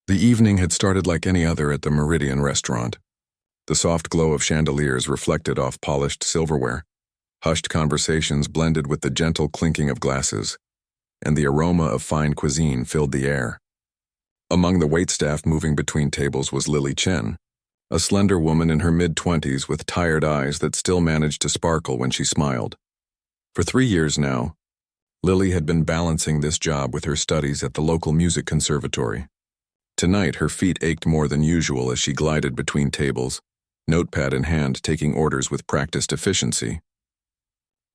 The evening had started like any other at the Meridian restaurant. The soft glow of chandeliers reflected off polished silverware. Hushed conversations blended with the gentle clinking of glasses, and the aroma of fine cuisine filled the air. Among the waitstaff moving between tables was Lily Chen, a slender woman in her mid-20s with tired eyes that still managed to sparkle when she smiled. For 3 years now, Lily had been balancing this job with her studies at the local music conservatory. Tonight, her feet ached more than usual as she glided between tables, notepad in hand, taking orders with practiced efficiency.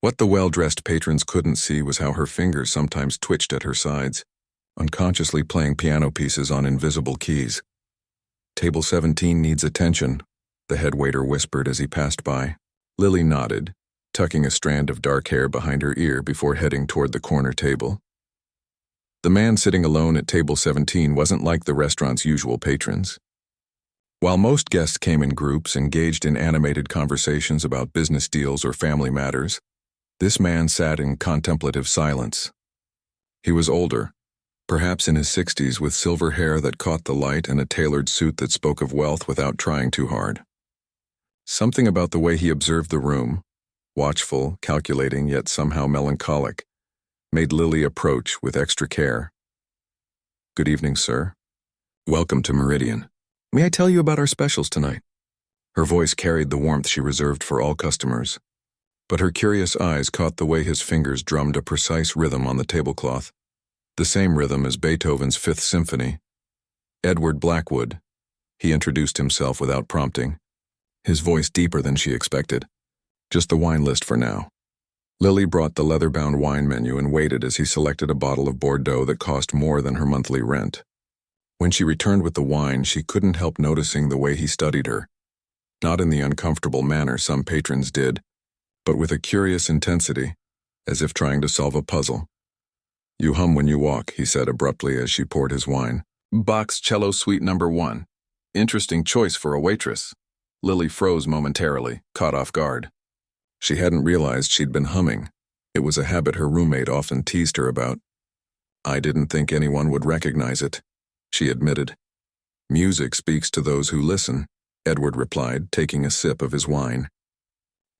What the well-dressed patrons couldn't see was how her fingers sometimes twitched at her sides, unconsciously playing piano pieces on invisible keys. "Table 17 needs attention," the head waiter whispered as he passed by. Lily nodded, tucking a strand of dark hair behind her ear before heading toward the corner table. The man sitting alone at table 17 wasn't like the restaurant's usual patrons. While most guests came in groups, engaged in animated conversations about business deals or family matters, this man sat in contemplative silence. He was older, perhaps in his 60s, with silver hair that caught the light and a tailored suit that spoke of wealth without trying too hard. Something about the way he observed the room, watchful, calculating, yet somehow melancholic, made Lily approach with extra care. "Good evening, sir. Welcome to Meridian. May I tell you about our specials tonight?" Her voice carried the warmth she reserved for all customers, but her curious eyes caught the way his fingers drummed a precise rhythm on the tablecloth, the same rhythm as Beethoven's Fifth Symphony. "Edward Blackwood," he introduced himself without prompting, his voice deeper than she expected. "Just the wine list for now." Lily brought the leather-bound wine menu and waited as he selected a bottle of Bordeaux that cost more than her monthly rent. When she returned with the wine, she couldn't help noticing the way he studied her, not in the uncomfortable manner some patrons did, but with a curious intensity, as if trying to solve a puzzle. "You hum when you walk," he said abruptly as she poured his wine. "Bach's Cello Suite No. 1. Interesting choice for a waitress." Lily froze momentarily, caught off guard. She hadn't realized she'd been humming. It was a habit her roommate often teased her about. "I didn't think anyone would recognize it," she admitted. "Music speaks to those who listen," Edward replied, taking a sip of his wine.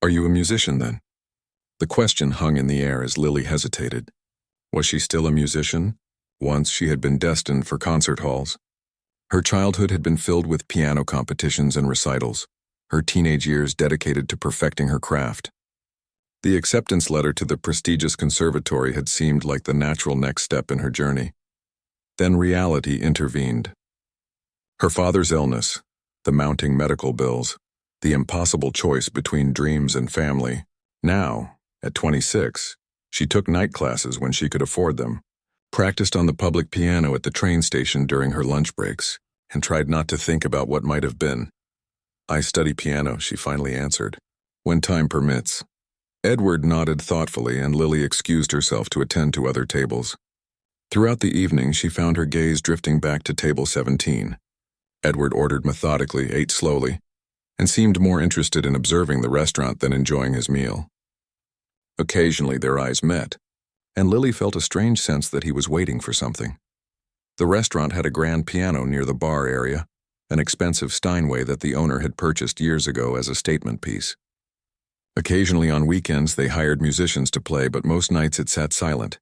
"Are you a musician, then?" The question hung in the air as Lily hesitated. Was she still a musician? Once she had been destined for concert halls. Her childhood had been filled with piano competitions and recitals, her teenage years dedicated to perfecting her craft. The acceptance letter to the prestigious conservatory had seemed like the natural next step in her journey. Then reality intervened. Her father's illness, the mounting medical bills, the impossible choice between dreams and family. Now, at 26, she took night classes when she could afford them, practiced on the public piano at the train station during her lunch breaks, and tried not to think about what might have been. "I study piano," she finally answered, "when time permits." Edward nodded thoughtfully, and Lily excused herself to attend to other tables. Throughout the evening, she found her gaze drifting back to table 17. Edward ordered methodically, ate slowly, and seemed more interested in observing the restaurant than enjoying his meal. Occasionally their eyes met, and Lily felt a strange sense that he was waiting for something. The restaurant had a grand piano near the bar area, an expensive Steinway that the owner had purchased years ago as a statement piece. Occasionally on weekends they hired musicians to play, but most nights it sat silent,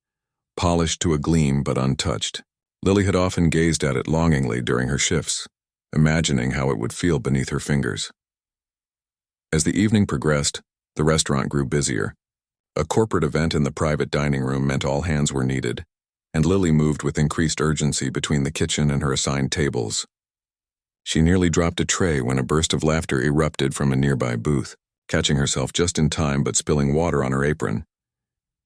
polished to a gleam but untouched. Lily had often gazed at it longingly during her shifts, imagining how it would feel beneath her fingers. As the evening progressed, the restaurant grew busier. A corporate event in the private dining room meant all hands were needed, and Lily moved with increased urgency between the kitchen and her assigned tables. She nearly dropped a tray when a burst of laughter erupted from a nearby booth, catching herself just in time but spilling water on her apron.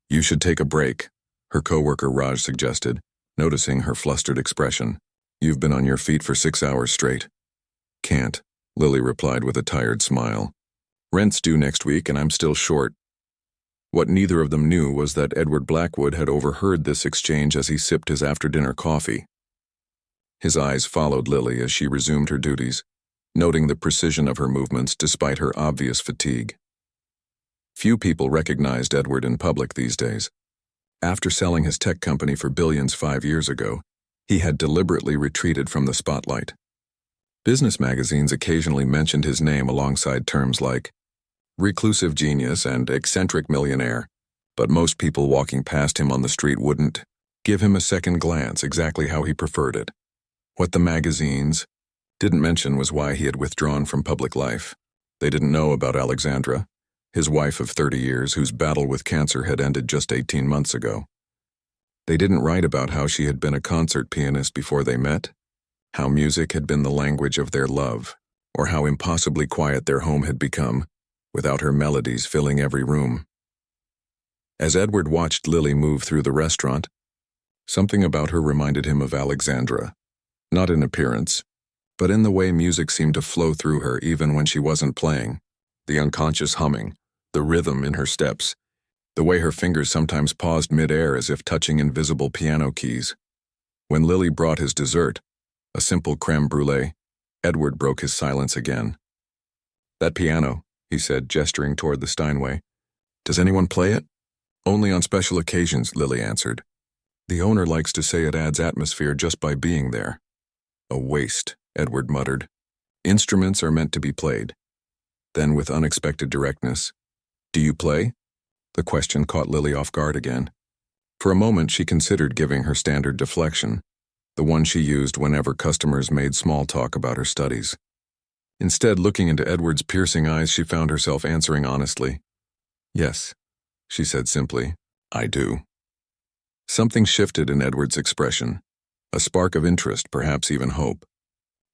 "You should take a break," her coworker Raj suggested, noticing her flustered expression. "You've been on your feet for 6 hours straight." "Can't," Lily replied with a tired smile. "Rent's due next week and I'm still short." What neither of them knew was that Edward Blackwood had overheard this exchange as he sipped his after-dinner coffee. His eyes followed Lily as she resumed her duties, noting the precision of her movements despite her obvious fatigue. Few people recognized Edward in public these days. After selling his tech company for billions 5 years ago, He had deliberately retreated from the spotlight. Business magazines occasionally mentioned his name alongside terms like reclusive genius and eccentric millionaire, but most people walking past him on the street wouldn't give him a second glance exactly how he preferred it. What the magazines didn't mention was why he had withdrawn from public life. They didn't know about Alexandra, his wife of 30 years whose battle with cancer had ended just 18 months ago. They didn't write about how she had been a concert pianist before they met, how music had been the language of their love, or how impossibly quiet their home had become, without her melodies filling every room. As Edward watched Lily move through the restaurant, something about her reminded him of Alexandra, not in appearance, but in the way music seemed to flow through her even when she wasn't playing, the unconscious humming, the rhythm in her steps, the way her fingers sometimes paused mid-air as if touching invisible piano keys. When Lily brought his dessert, a simple crème brûlée, Edward broke his silence again. "That piano," he said, gesturing toward the Steinway. "Does anyone play it?" "Only on special occasions," Lily answered. "The owner likes to say it adds atmosphere just by being there." "A waste," Edward muttered. "Instruments are meant to be played." Then, with unexpected directness, "Do you play?" The question caught Lily off guard again. For a moment, she considered giving her standard deflection, the one she used whenever customers made small talk about her studies. Instead, looking into Edward's piercing eyes, she found herself answering honestly. "Yes," she said simply, "I do." Something shifted in Edward's expression, a spark of interest, perhaps even hope.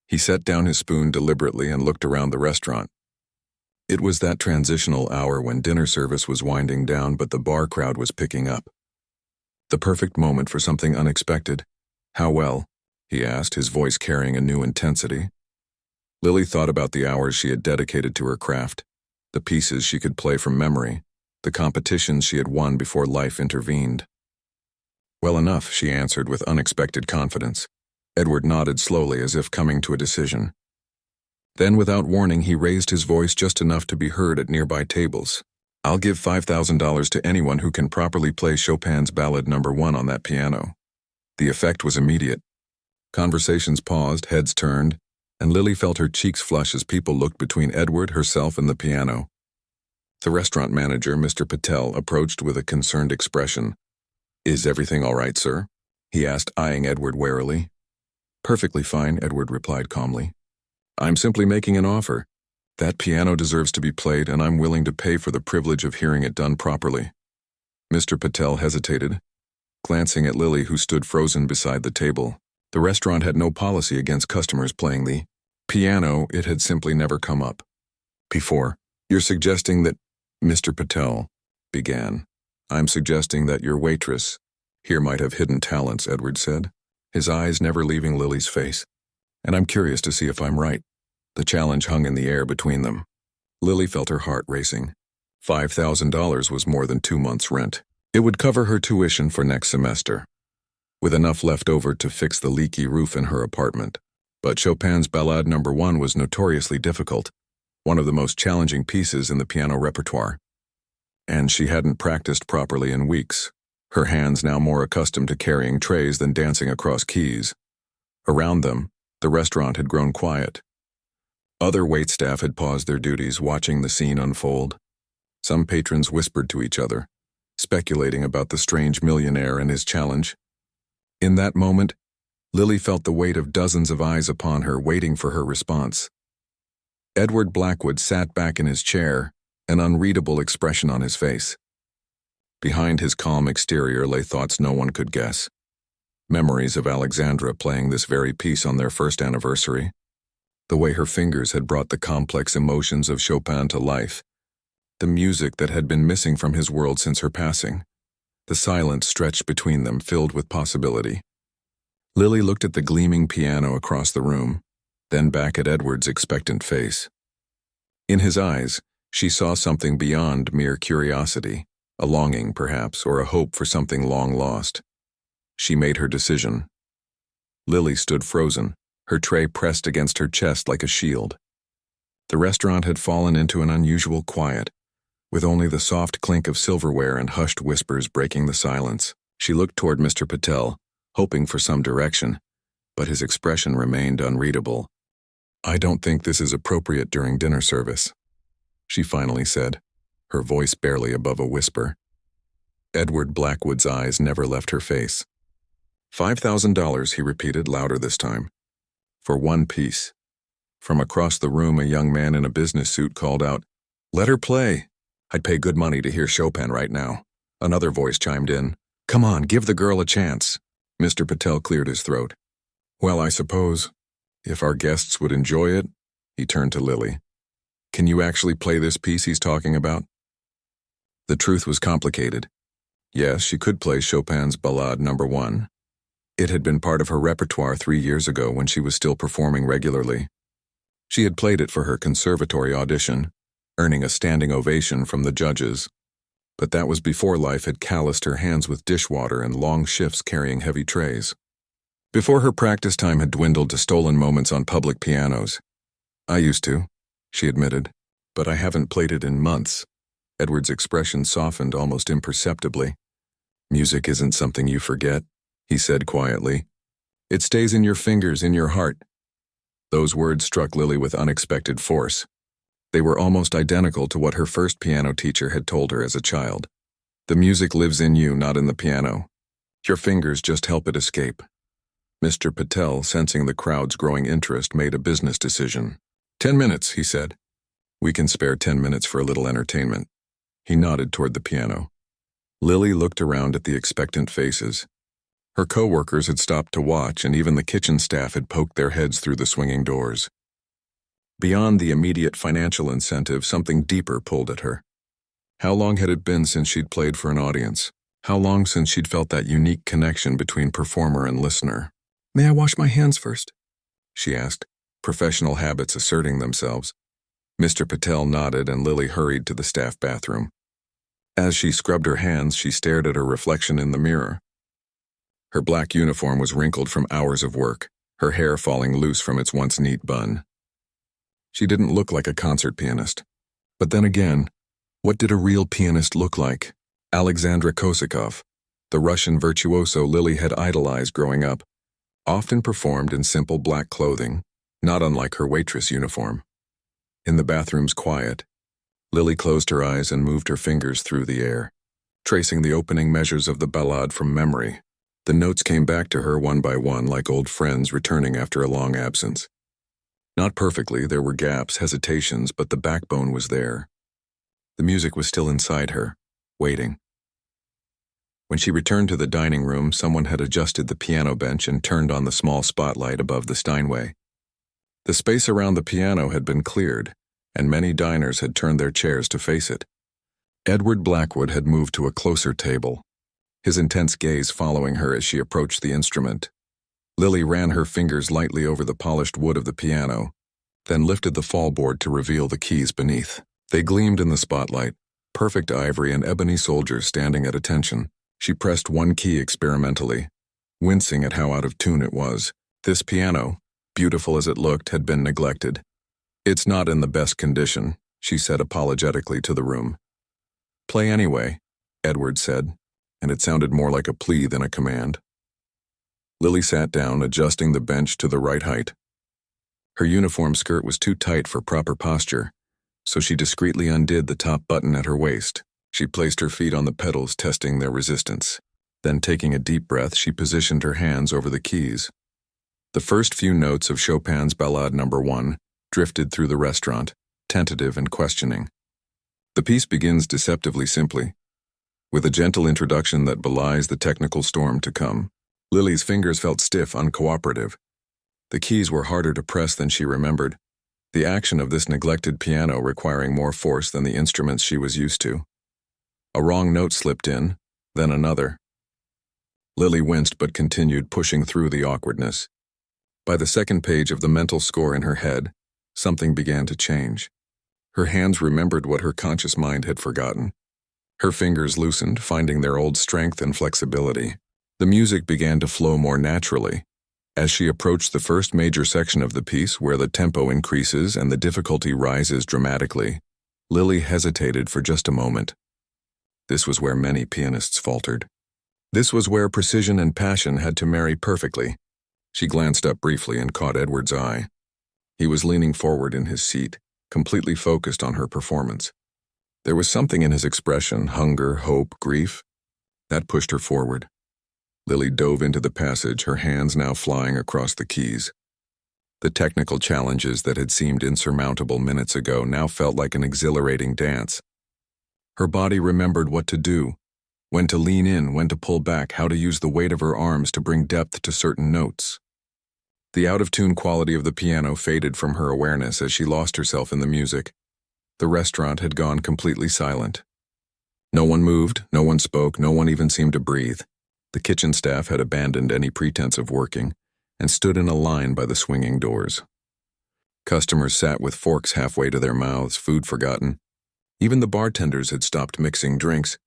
He set down his spoon deliberately and looked around the restaurant. It was that transitional hour when dinner service was winding down but the bar crowd was picking up. The perfect moment for something unexpected. "How well?" he asked, his voice carrying a new intensity. Lily thought about the hours she had dedicated to her craft, the pieces she could play from memory, the competitions she had won before life intervened. "Well enough," she answered with unexpected confidence. Edward nodded slowly as if coming to a decision. Then, without warning, he raised his voice just enough to be heard at nearby tables. "I'll give $5,000 to anyone who can properly play Chopin's Ballad No. 1 on that piano." The effect was immediate. Conversations paused, heads turned, and Lily felt her cheeks flush as people looked between Edward, herself, and the piano. The restaurant manager, Mr. Patel, approached with a concerned expression. "Is everything all right, sir?" he asked, eyeing Edward warily. "Perfectly fine," Edward replied calmly. "I'm simply making an offer. That piano deserves to be played, and I'm willing to pay for the privilege of hearing it done properly." Mr. Patel hesitated, glancing at Lily, who stood frozen beside the table. The restaurant had no policy against customers playing the piano. It had simply never come up before. "You're suggesting that—" Mr. Patel began. "I'm suggesting that your waitress here might have hidden talents," Edward said, his eyes never leaving Lily's face. "And I'm curious to see if I'm right." The challenge hung in the air between them. Lily felt her heart racing. $5,000 was more than 2 months' rent. It would cover her tuition for next semester, with enough left over to fix the leaky roof in her apartment. But Chopin's Ballade No. 1 was notoriously difficult, one of the most challenging pieces in the piano repertoire. And she hadn't practiced properly in weeks, her hands now more accustomed to carrying trays than dancing across keys. Around them, the restaurant had grown quiet. Other waitstaff had paused their duties, watching the scene unfold. Some patrons whispered to each other, speculating about the strange millionaire and his challenge. In that moment, Lily felt the weight of dozens of eyes upon her, waiting for her response. Edward Blackwood sat back in his chair, an unreadable expression on his face. Behind his calm exterior lay thoughts no one could guess. Memories of Alexandra playing this very piece on their first anniversary. The way her fingers had brought the complex emotions of Chopin to life. The music that had been missing from his world since her passing. The silence stretched between them, filled with possibility. Lily looked at the gleaming piano across the room, then back at Edward's expectant face. In his eyes, she saw something beyond mere curiosity, a longing, perhaps, or a hope for something long lost. She made her decision. Lily stood frozen, her tray pressed against her chest like a shield. The restaurant had fallen into an unusual quiet, with only the soft clink of silverware and hushed whispers breaking the silence. She looked toward Mr. Patel, hoping for some direction, but his expression remained unreadable. "I don't think this is appropriate during dinner service," she finally said, her voice barely above a whisper. Edward Blackwood's eyes never left her face. $5,000, he repeated, louder this time. "For one piece." From across the room, a young man in a business suit called out, "Let her play. I'd pay good money to hear Chopin right now." Another voice chimed in, "Come on, give the girl a chance." Mr. Patel cleared his throat. "Well, I suppose, if our guests would enjoy it," he turned to Lily. "Can you actually play this piece he's talking about?" The truth was complicated. Yes, she could play Chopin's Ballade No. 1. It had been part of her repertoire 3 years ago when she was still performing regularly. She had played it for her conservatory audition, earning a standing ovation from the judges. But that was before life had calloused her hands with dishwater and long shifts carrying heavy trays. Before her practice time had dwindled to stolen moments on public pianos. "I used to," she admitted, "but I haven't played it in months." Edward's expression softened almost imperceptibly. "Music isn't something you forget," he said quietly. "It stays in your fingers, in your heart." Those words struck Lily with unexpected force. They were almost identical to what her first piano teacher had told her as a child. "The music lives in you, not in the piano. Your fingers just help it escape." Mr. Patel, sensing the crowd's growing interest, made a business decision. 10 minutes, he said. "We can spare 10 minutes for a little entertainment." He nodded toward the piano. Lily looked around at the expectant faces. Her co-workers had stopped to watch, and even the kitchen staff had poked their heads through the swinging doors. Beyond the immediate financial incentive, something deeper pulled at her. How long had it been since she'd played for an audience? How long since she'd felt that unique connection between performer and listener? "May I wash my hands first?" she asked, professional habits asserting themselves. Mr. Patel nodded, and Lily hurried to the staff bathroom. As she scrubbed her hands, she stared at her reflection in the mirror. Her black uniform was wrinkled from hours of work, her hair falling loose from its once neat bun. She didn't look like a concert pianist. But then again, what did a real pianist look like? Alexandra Kosikov, the Russian virtuoso Lily had idolized growing up, often performed in simple black clothing, not unlike her waitress uniform. In the bathroom's quiet, Lily closed her eyes and moved her fingers through the air, tracing the opening measures of the ballade from memory. The notes came back to her one by one, like old friends returning after a long absence. Not perfectly, there were gaps, hesitations, but the backbone was there. The music was still inside her, waiting. When she returned to the dining room, someone had adjusted the piano bench and turned on the small spotlight above the Steinway. The space around the piano had been cleared, and many diners had turned their chairs to face it. Edward Blackwood had moved to a closer table, his intense gaze following her as she approached the instrument. Lily ran her fingers lightly over the polished wood of the piano, then lifted the fallboard to reveal the keys beneath. They gleamed in the spotlight, perfect ivory and ebony soldiers standing at attention. She pressed one key experimentally, wincing at how out of tune it was. This piano, beautiful as it looked, had been neglected. "It's not in the best condition," she said apologetically to the room. "Play anyway," Edward said, and it sounded more like a plea than a command. Lily sat down, adjusting the bench to the right height. Her uniform skirt was too tight for proper posture, so she discreetly undid the top button at her waist. She placed her feet on the pedals, testing their resistance. Then, taking a deep breath, she positioned her hands over the keys. The first few notes of Chopin's Ballade No. 1 drifted through the restaurant, tentative and questioning. The piece begins deceptively simply, with a gentle introduction that belies the technical storm to come. Lily's fingers felt stiff, uncooperative. The keys were harder to press than she remembered, the action of this neglected piano requiring more force than the instruments she was used to. A wrong note slipped in, then another. Lily winced but continued, pushing through the awkwardness. By the second page of the mental score in her head, something began to change. Her hands remembered what her conscious mind had forgotten. Her fingers loosened, finding their old strength and flexibility. The music began to flow more naturally. As she approached the first major section of the piece, where the tempo increases and the difficulty rises dramatically, Lily hesitated for just a moment. This was where many pianists faltered. This was where precision and passion had to marry perfectly. She glanced up briefly and caught Edward's eye. He was leaning forward in his seat, completely focused on her performance. There was something in his expression, hunger, hope, grief, that pushed her forward. Lily dove into the passage, her hands now flying across the keys. The technical challenges that had seemed insurmountable minutes ago now felt like an exhilarating dance. Her body remembered what to do, when to lean in, when to pull back, how to use the weight of her arms to bring depth to certain notes. The out-of-tune quality of the piano faded from her awareness as she lost herself in the music. The restaurant had gone completely silent. No one moved, no one spoke, no one even seemed to breathe. The kitchen staff had abandoned any pretense of working and stood in a line by the swinging doors. Customers sat with forks halfway to their mouths, food forgotten. Even the bartenders had stopped mixing drinks,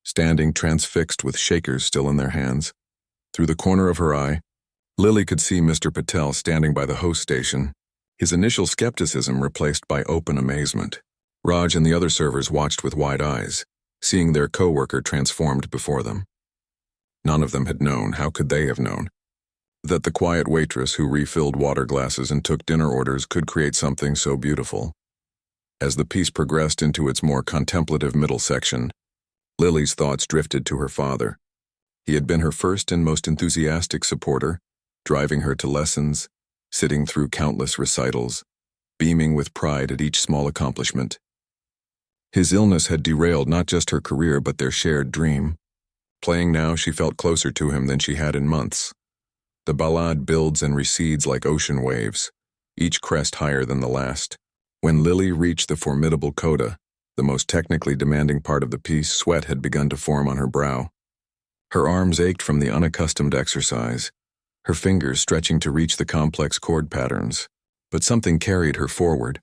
standing transfixed with shakers still in their hands. Through the corner of her eye, Lily could see Mr. Patel standing by the host station, his initial skepticism replaced by open amazement. Raj and the other servers watched with wide eyes, seeing their co-worker transformed before them. None of them had known, how could they have known, that the quiet waitress who refilled water glasses and took dinner orders could create something so beautiful. As the piece progressed into its more contemplative middle section, Lily's thoughts drifted to her father. He had been her first and most enthusiastic supporter, driving her to lessons, sitting through countless recitals, beaming with pride at each small accomplishment. His illness had derailed not just her career but their shared dream. Playing now, she felt closer to him than she had in months. The ballade builds and recedes like ocean waves, each crest higher than the last. When Lily reached the formidable coda, the most technically demanding part of the piece, sweat had begun to form on her brow. Her arms ached from the unaccustomed exercise, her fingers stretching to reach the complex chord patterns. But something carried her forward,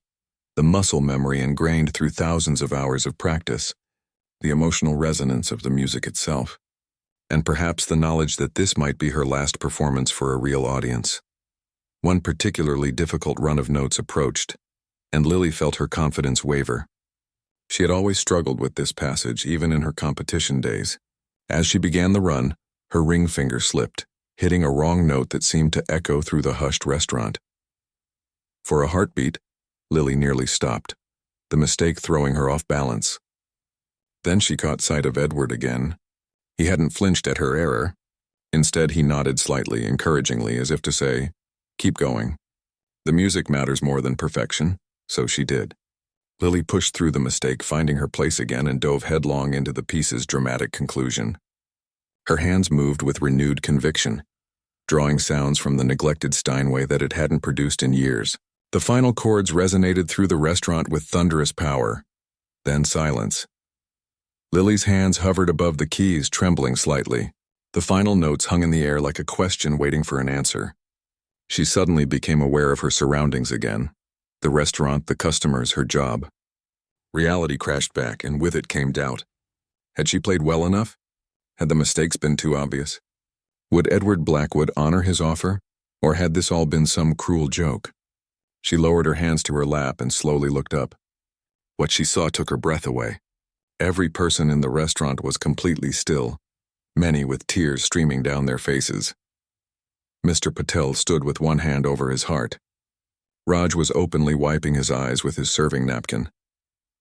the muscle memory ingrained through thousands of hours of practice, the emotional resonance of the music itself, and perhaps the knowledge that this might be her last performance for a real audience. One particularly difficult run of notes approached, and Lily felt her confidence waver. She had always struggled with this passage, even in her competition days. As she began the run, her ring finger slipped, hitting a wrong note that seemed to echo through the hushed restaurant. For a heartbeat, Lily nearly stopped, the mistake throwing her off balance. Then she caught sight of Edward again. He hadn't flinched at her error. Instead, he nodded slightly, encouragingly, as if to say, "Keep going. The music matters more than perfection," so she did. Lily pushed through the mistake, finding her place again, and dove headlong into the piece's dramatic conclusion. Her hands moved with renewed conviction, drawing sounds from the neglected Steinway that it hadn't produced in years. The final chords resonated through the restaurant with thunderous power. Then silence. Lily's hands hovered above the keys, trembling slightly. The final notes hung in the air like a question waiting for an answer. She suddenly became aware of her surroundings again. The restaurant, the customers, her job. Reality crashed back, and with it came doubt. Had she played well enough? Had the mistakes been too obvious? Would Edward Blackwood honor his offer, or had this all been some cruel joke? She lowered her hands to her lap and slowly looked up. What she saw took her breath away. Every person in the restaurant was completely still, many with tears streaming down their faces. Mr. Patel stood with one hand over his heart. Raj was openly wiping his eyes with his serving napkin.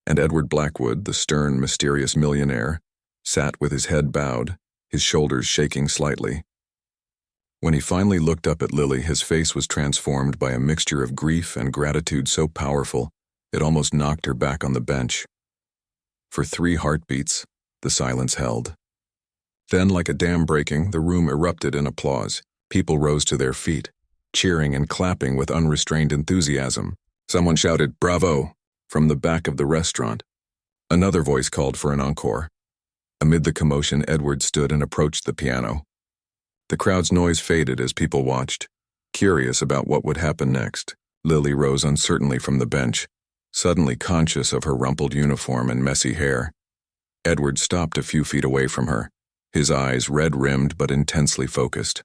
And Edward Blackwood, the stern, mysterious millionaire, sat with his head bowed, his shoulders shaking slightly. When he finally looked up at Lily, his face was transformed by a mixture of grief and gratitude so powerful, it almost knocked her back on the bench. For 3 heartbeats, the silence held. Then, like a dam breaking, the room erupted in applause. People rose to their feet, cheering and clapping with unrestrained enthusiasm. Someone shouted, "Bravo!" from the back of the restaurant. Another voice called for an encore. Amid the commotion, Edward stood and approached the piano. The crowd's noise faded as people watched, curious about what would happen next. Lily rose uncertainly from the bench, suddenly conscious of her rumpled uniform and messy hair. Edward stopped a few feet away from her, his eyes red-rimmed but intensely focused.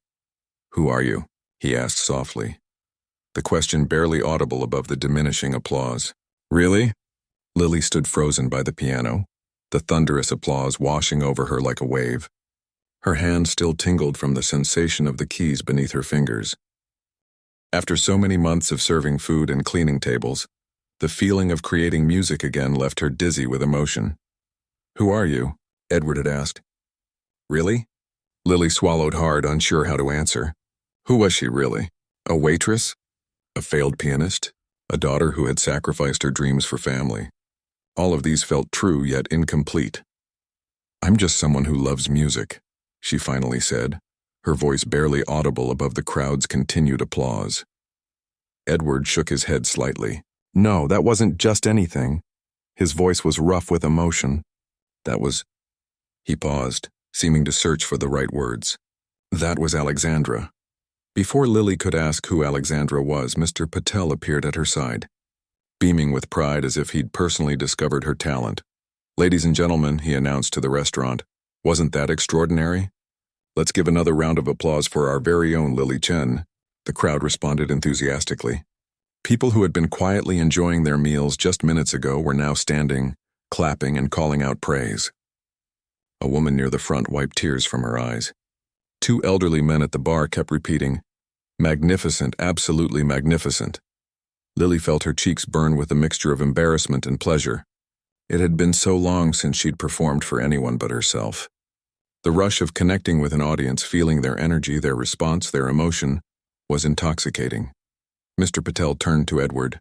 "Who are you?" he asked softly, the question barely audible above the diminishing applause. "Really?" Lily stood frozen by the piano, the thunderous applause washing over her like a wave. Her hand still tingled from the sensation of the keys beneath her fingers. After so many months of serving food and cleaning tables, the feeling of creating music again left her dizzy with emotion. "Who are you?" Edward had asked. "Really?" Lily swallowed hard, unsure how to answer. Who was she really? A waitress? A failed pianist? A daughter who had sacrificed her dreams for family? All of these felt true yet incomplete. "I'm just someone who loves music," she finally said, her voice barely audible above the crowd's continued applause. Edward shook his head slightly. "No, that wasn't just anything." His voice was rough with emotion. "That was—" He paused, seeming to search for the right words. "That was Alexandra." Before Lily could ask who Alexandra was, Mr. Patel appeared at her side, beaming with pride as if he'd personally discovered her talent. "Ladies and gentlemen," he announced to the restaurant, "wasn't that extraordinary? Let's give another round of applause for our very own Lily Chen." The crowd responded enthusiastically. People who had been quietly enjoying their meals just minutes ago were now standing, clapping and calling out praise. A woman near the front wiped tears from her eyes. Two elderly men at the bar kept repeating, "Magnificent, absolutely magnificent." Lily felt her cheeks burn with a mixture of embarrassment and pleasure. It had been so long since she'd performed for anyone but herself. The rush of connecting with an audience, feeling their energy, their response, their emotion, was intoxicating. Mr. Patel turned to Edward.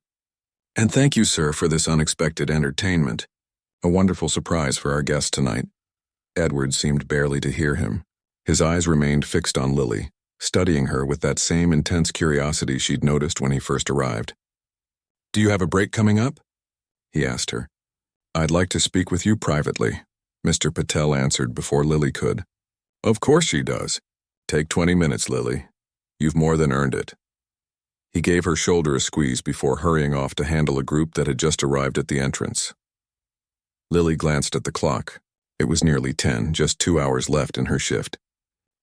"And thank you, sir, for this unexpected entertainment. A wonderful surprise for our guest tonight." Edward seemed barely to hear him. His eyes remained fixed on Lily, studying her with that same intense curiosity she'd noticed when he first arrived. "Do you have a break coming up?" he asked her. "I'd like to speak with you privately," Mr. Patel answered before Lily could. "Of course she does. Take 20 minutes, Lily. You've more than earned it." He gave her shoulder a squeeze before hurrying off to handle a group that had just arrived at the entrance. Lily glanced at the clock. It was nearly 10, just 2 hours left in her shift.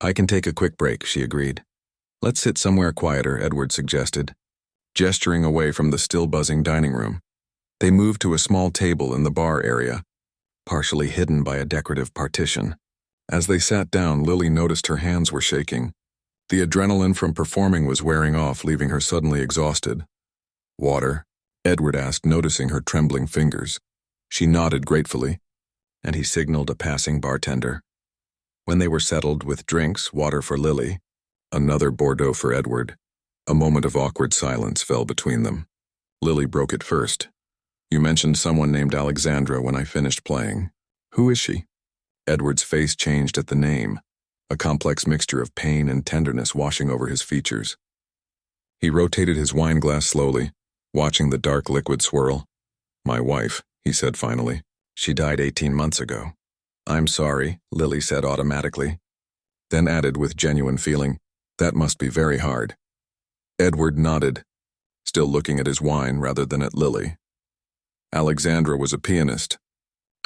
"I can take a quick break," she agreed. "Let's sit somewhere quieter," Edward suggested, gesturing away from the still buzzing dining room. They moved to a small table in the bar area, partially hidden by a decorative partition. As they sat down, Lily noticed her hands were shaking. The adrenaline from performing was wearing off, leaving her suddenly exhausted. "Water?" Edward asked, noticing her trembling fingers. She nodded gratefully, and he signaled a passing bartender. When they were settled with drinks, water for Lily, another Bordeaux for Edward, a moment of awkward silence fell between them. Lily broke it first. "You mentioned someone named Alexandra when I finished playing. Who is she?" Edward's face changed at the name, a complex mixture of pain and tenderness washing over his features. He rotated his wine glass slowly, watching the dark liquid swirl. "My wife," he said finally. "She died 18 months ago." "I'm sorry," Lily said automatically, then added with genuine feeling, "That must be very hard." Edward nodded, still looking at his wine rather than at Lily. "Alexandra was a pianist,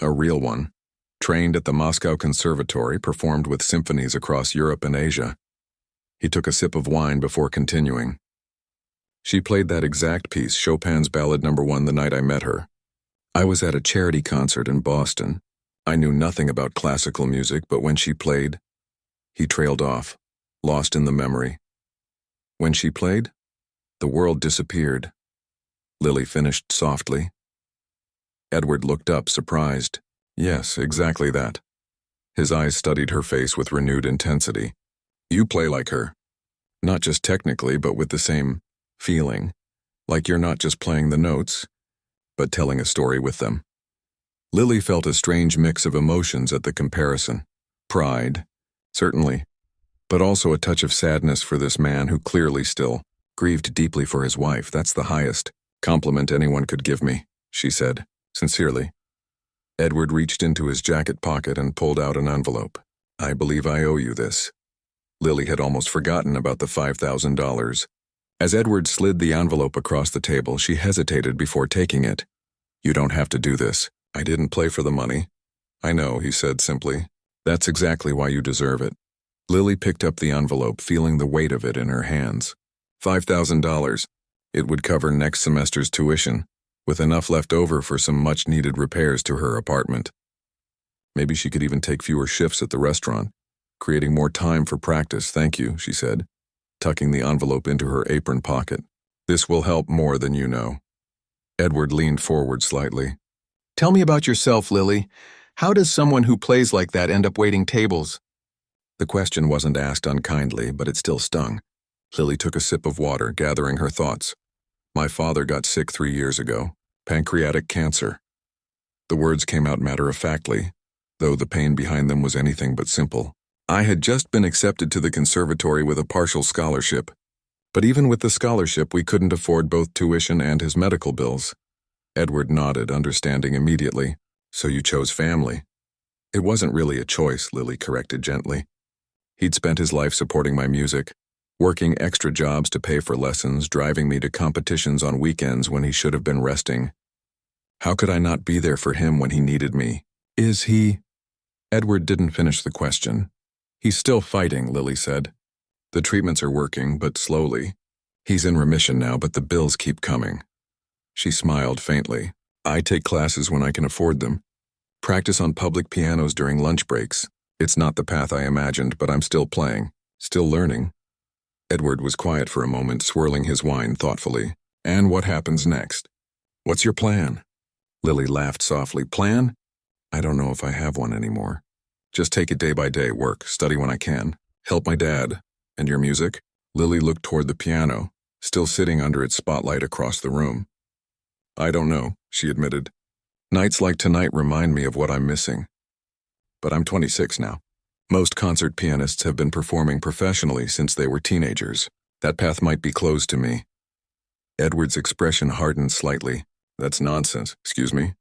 a real one. Trained at the Moscow Conservatory, performed with symphonies across Europe and Asia." He took a sip of wine before continuing. "She played that exact piece, Chopin's Ballad No. 1, the night I met her. I was at a charity concert in Boston. I knew nothing about classical music, but when she played..." He trailed off, lost in the memory. "When she played, the world disappeared," Lily finished softly. Edward looked up, surprised. "Yes, exactly that." His eyes studied her face with renewed intensity. "You play like her. Not just technically, but with the same feeling. Like you're not just playing the notes, but telling a story with them." Lily felt a strange mix of emotions at the comparison. Pride, certainly, but also a touch of sadness for this man who clearly still grieved deeply for his wife. "That's the highest compliment anyone could give me," she said, sincerely. Edward reached into his jacket pocket and pulled out an envelope. "I believe I owe you this." Lily had almost forgotten about the $5,000. As Edward slid the envelope across the table, she hesitated before taking it. "You don't have to do this. I didn't play for the money." "I know," he said simply. "That's exactly why you deserve it." Lily picked up the envelope, feeling the weight of it in her hands. $5,000. It would cover next semester's tuition, with enough left over for some much-needed repairs to her apartment. Maybe she could even take fewer shifts at the restaurant, Creating more time for practice, thank you, she said, tucking the envelope into her apron pocket. This will help more than you know. Edward leaned forward slightly. Tell me about yourself, Lily. How does someone who plays like that end up waiting tables? The question wasn't asked unkindly, but it still stung. Lily took a sip of water, gathering her thoughts. My father got sick 3 years ago. Pancreatic cancer. The words came out matter-of-factly, though the pain behind them was anything but simple. I had just been accepted to the conservatory with a partial scholarship. But even with the scholarship, we couldn't afford both tuition and his medical bills. Edward nodded, understanding immediately. So you chose family. It wasn't really a choice, Lily corrected gently. He'd spent his life supporting my music, working extra jobs to pay for lessons, driving me to competitions on weekends when he should have been resting. How could I not be there for him when he needed me? Is he? Edward didn't finish the question. He's still fighting, Lily said. The treatments are working, but slowly. He's in remission now, but the bills keep coming. She smiled faintly. I take classes when I can afford them. Practice on public pianos during lunch breaks. It's not the path I imagined, but I'm still playing, still learning. Edward was quiet for a moment, swirling his wine thoughtfully. And what happens next? What's your plan? Lily laughed softly. Plan? I don't know if I have one anymore. Just take it day by day, work, study when I can. Help my dad. And your music? Lily looked toward the piano, still sitting under its spotlight across the room. I don't know, she admitted. Nights like tonight remind me of what I'm missing. But I'm 26 now. Most concert pianists have been performing professionally since they were teenagers. That path might be closed to me. Edward's expression hardened slightly. That's nonsense, excuse me.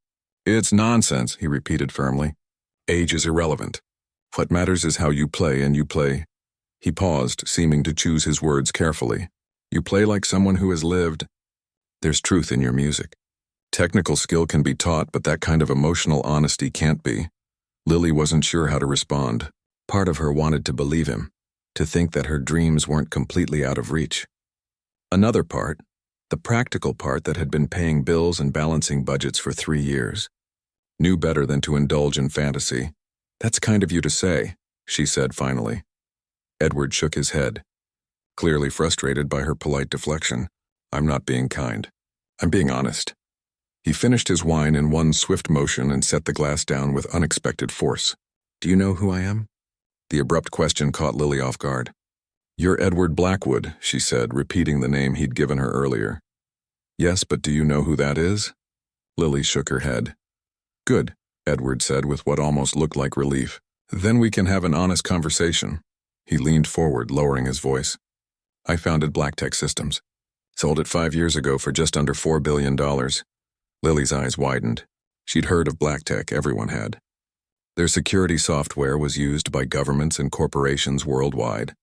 It's nonsense, he repeated firmly. Age is irrelevant. What matters is how you play, and you play. He paused, seeming to choose his words carefully. You play like someone who has lived. There's truth in your music. Technical skill can be taught, but that kind of emotional honesty can't be. Lily wasn't sure how to respond. Part of her wanted to believe him, to think that her dreams weren't completely out of reach. Another part, the practical part that had been paying bills and balancing budgets for 3 years, knew better than to indulge in fantasy. That's kind of you to say, she said finally. Edward shook his head, clearly frustrated by her polite deflection. I'm not being kind. I'm being honest. He finished his wine in one swift motion and set the glass down with unexpected force. Do you know who I am? The abrupt question caught Lily off guard. You're Edward Blackwood, she said, repeating the name he'd given her earlier. Yes, but do you know who that is? Lily shook her head. Good, Edward said with what almost looked like relief. Then we can have an honest conversation. He leaned forward, lowering his voice. I founded Black Tech Systems. Sold it 5 years ago for just under $4 billion. Lily's eyes widened. She'd heard of Black Tech, everyone had. Their security software was used by governments and corporations worldwide.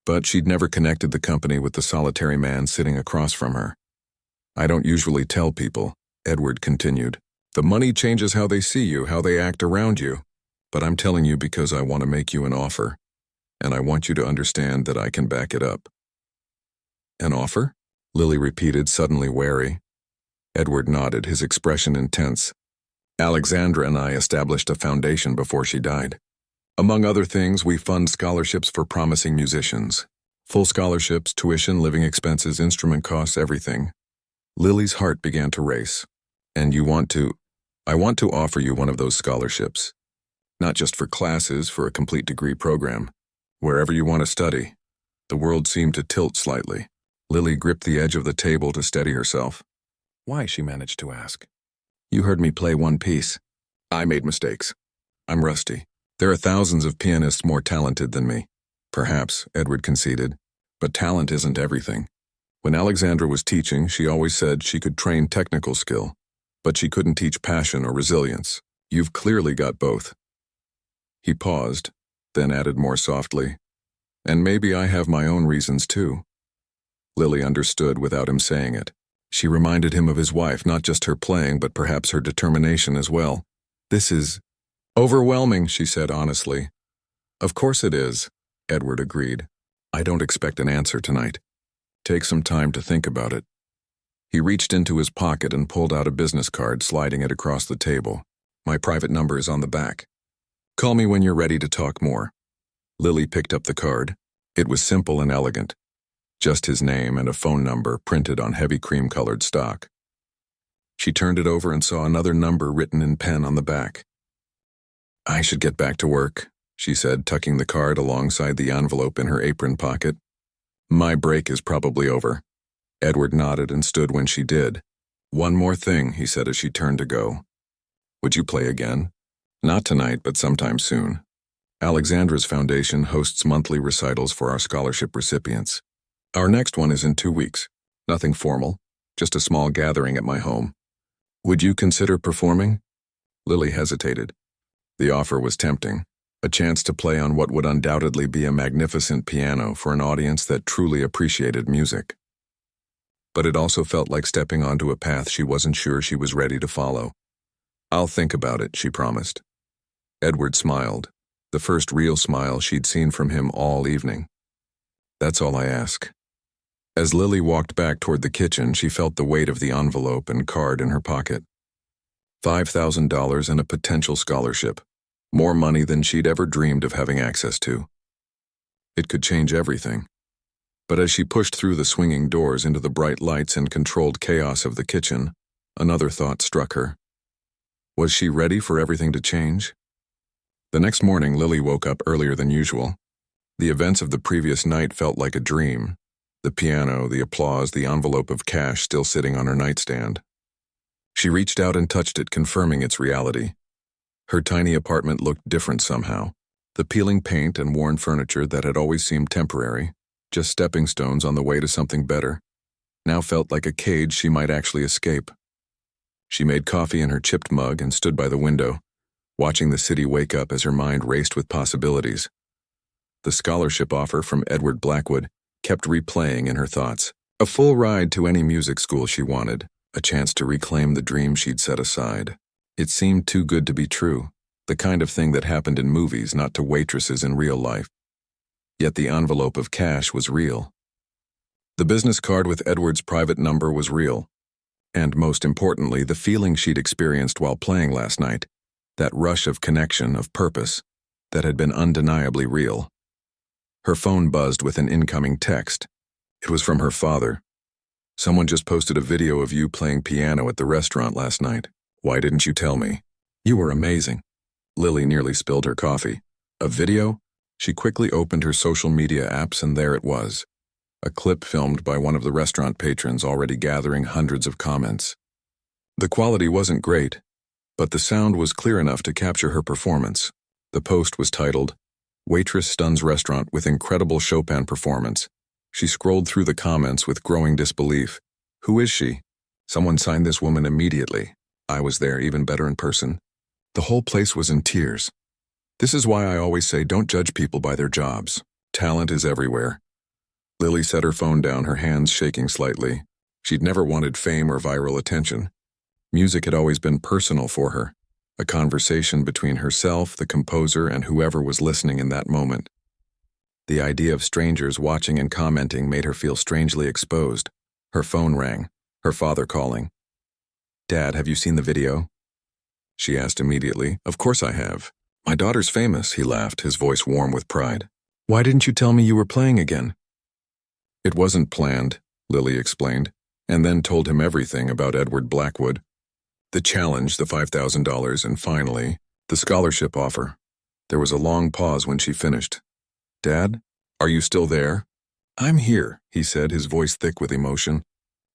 But she'd never connected the company with the solitary man sitting across from her. I don't usually tell people, Edward continued. The money changes how they see you, how they act around you. But I'm telling you because I want to make you an offer. And I want you to understand that I can back it up. An offer? Lily repeated, suddenly wary. Edward nodded, his expression intense. Alexandra and I established a foundation before she died. Among other things, we fund scholarships for promising musicians. Full scholarships, tuition, living expenses, instrument costs, everything. Lily's heart began to race. And I want to offer you one of those scholarships. Not just for classes, for a complete degree program. Wherever you want to study. The world seemed to tilt slightly. Lily gripped the edge of the table to steady herself. Why, she managed to ask. You heard me play one piece. I made mistakes. I'm rusty. There are thousands of pianists more talented than me. Perhaps, Edward conceded, but talent isn't everything. When Alexandra was teaching, she always said she could train technical skill, but she couldn't teach passion or resilience. You've clearly got both. He paused, then added more softly, and maybe I have my own reasons too. Lily understood without him saying it. She reminded him of his wife, not just her playing, but perhaps her determination as well. This is overwhelming, she said honestly. Of course it is, Edward agreed. I don't expect an answer tonight. Take some time to think about it. He reached into his pocket and pulled out a business card, sliding it across the table. My private number is on the back. Call me when you're ready to talk more. Lily picked up the card. It was simple and elegant. Just his name and a phone number printed on heavy cream-colored stock. She turned it over and saw another number written in pen on the back. "I should get back to work," she said, tucking the card alongside the envelope in her apron pocket. "My break is probably over." Edward nodded and stood when she did. "One more thing," he said as she turned to go. "Would you play again? Not tonight, but sometime soon. Alexandra's Foundation hosts monthly recitals for our scholarship recipients. Our next one is in 2 weeks. Nothing formal, just a small gathering at my home. Would you consider performing?" Lily hesitated. The offer was tempting, a chance to play on what would undoubtedly be a magnificent piano for an audience that truly appreciated music. But it also felt like stepping onto a path she wasn't sure she was ready to follow. "I'll think about it," she promised. Edward smiled, the first real smile she'd seen from him all evening. "That's all I ask." As Lily walked back toward the kitchen, she felt the weight of the envelope and card in her pocket. $5,000 and a potential scholarship. More money than she'd ever dreamed of having access to. It could change everything. But as she pushed through the swinging doors into the bright lights and controlled chaos of the kitchen, another thought struck her. Was she ready for everything to change? The next morning, Lily woke up earlier than usual. The events of the previous night felt like a dream. The piano, the applause, the envelope of cash still sitting on her nightstand. She reached out and touched it, confirming its reality. Her tiny apartment looked different somehow. The peeling paint and worn furniture that had always seemed temporary, just stepping stones on the way to something better, now felt like a cage she might actually escape. She made coffee in her chipped mug and stood by the window, watching the city wake up as her mind raced with possibilities. The scholarship offer from Edward Blackwood kept replaying in her thoughts. A full ride to any music school she wanted, a chance to reclaim the dream she'd set aside. It seemed too good to be true, the kind of thing that happened in movies, not to waitresses in real life. Yet the envelope of cash was real. The business card with Edward's private number was real. And most importantly, the feeling she'd experienced while playing last night, that rush of connection, of purpose, that had been undeniably real. Her phone buzzed with an incoming text. It was from her father. "Someone just posted a video of you playing piano at the restaurant last night. Why didn't you tell me? You were amazing." Lily nearly spilled her coffee. A video? She quickly opened her social media apps and there it was. A clip filmed by one of the restaurant patrons already gathering hundreds of comments. The quality wasn't great, but the sound was clear enough to capture her performance. The post was titled, "Waitress stuns restaurant with incredible Chopin performance." She scrolled through the comments with growing disbelief. Who is she? Someone signed this woman immediately. I was there, even better in person. The whole place was in tears. This is why I always say don't judge people by their jobs. Talent is everywhere. Lily set her phone down, her hands shaking slightly. She'd never wanted fame or viral attention. Music had always been personal for her, a conversation between herself, the composer, and whoever was listening in that moment. The idea of strangers watching and commenting made her feel strangely exposed. Her phone rang, her father calling. "Dad, have you seen the video?" She asked immediately. "Of course I have. My daughter's famous," he laughed, his voice warm with pride. "Why didn't you tell me you were playing again?" "It wasn't planned," Lily explained, and then told him everything about Edward Blackwood. The challenge, the $5,000, and finally, the scholarship offer. There was a long pause when she finished. "Dad, are you still there?" "I'm here," he said, his voice thick with emotion.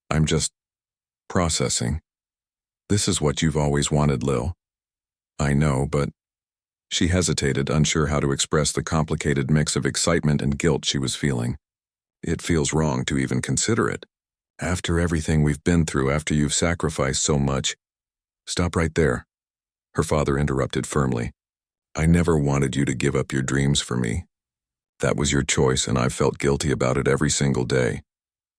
"I'm just processing. This is what you've always wanted, Lil." "I know, but..." She hesitated, unsure how to express the complicated mix of excitement and guilt she was feeling. "It feels wrong to even consider it. After everything we've been through, after you've sacrificed so much..." "Stop right there," her father interrupted firmly. "I never wanted you to give up your dreams for me. That was your choice, and I've felt guilty about it every single day.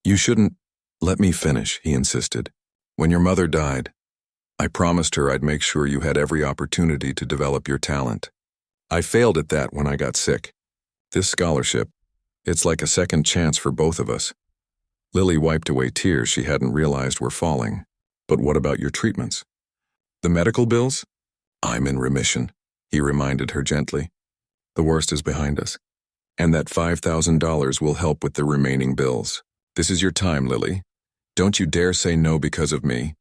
You shouldn't..." "Let me finish," he insisted. "When your mother died, I promised her I'd make sure you had every opportunity to develop your talent. I failed at that when I got sick. This scholarship, it's like a second chance for both of us." Lily wiped away tears she hadn't realized were falling. "But what about your treatments? The medical bills?" "I'm in remission," he reminded her gently. "The worst is behind us. And that $5,000 will help with the remaining bills. This is your time, Lily. Don't you dare say no because of me.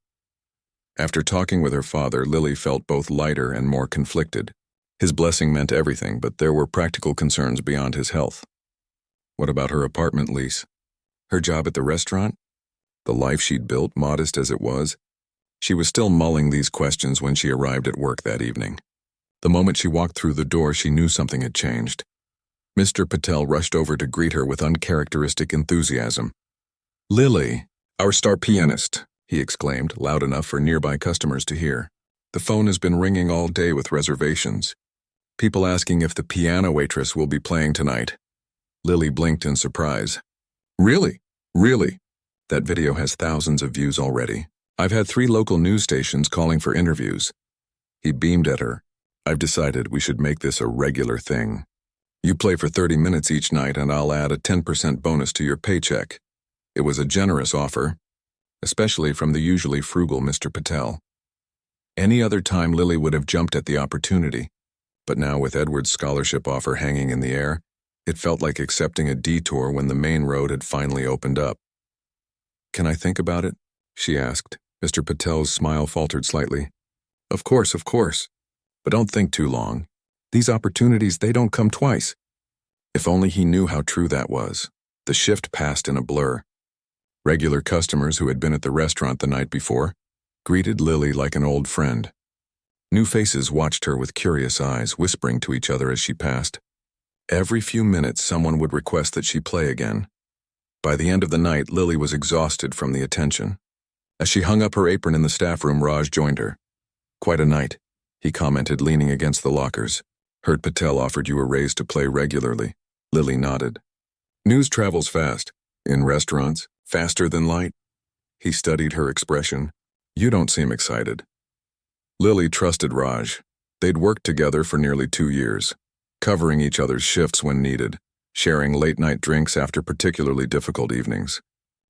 After talking with her father, Lily felt both lighter and more conflicted. His blessing meant everything, but there were practical concerns beyond his health. What about her apartment lease? Her job at the restaurant? The life she'd built, modest as it was? She was still mulling these questions when she arrived at work that evening. The moment she walked through the door, she knew something had changed. Mr. Patel rushed over to greet her with uncharacteristic enthusiasm. "Lily, our star pianist," he exclaimed, loud enough for nearby customers to hear. "The phone has been ringing all day with reservations. People asking if the piano waitress will be playing tonight." Lily blinked in surprise. "Really? Really? That video has thousands of views already. I've had 3 local news stations calling for interviews." He beamed at her. "I've decided we should make this a regular thing. You play for 30 minutes each night and I'll add a 10% bonus to your paycheck." It was a generous offer, especially from the usually frugal Mr. Patel. Any other time Lily would have jumped at the opportunity, but now with Edward's scholarship offer hanging in the air, it felt like accepting a detour when the main road had finally opened up. "Can I think about it?" she asked. Mr. Patel's smile faltered slightly. Of course. But don't think too long. These opportunities, they don't come twice." If only he knew how true that was. The shift passed in a blur. Regular customers who had been at the restaurant the night before greeted Lily like an old friend. New faces watched her with curious eyes, whispering to each other as she passed. Every few minutes, someone would request that she play again. By the end of the night, Lily was exhausted from the attention. As she hung up her apron in the staff room, Raj joined her. "Quite a night," he commented, leaning against the lockers. "Heard Patel offered you a raise to play regularly." Lily nodded. "News travels fast. In restaurants, faster than light." He studied her expression. "You don't seem excited." Lily trusted Raj. They'd worked together for nearly 2 years, covering each other's shifts when needed, sharing late-night drinks after particularly difficult evenings.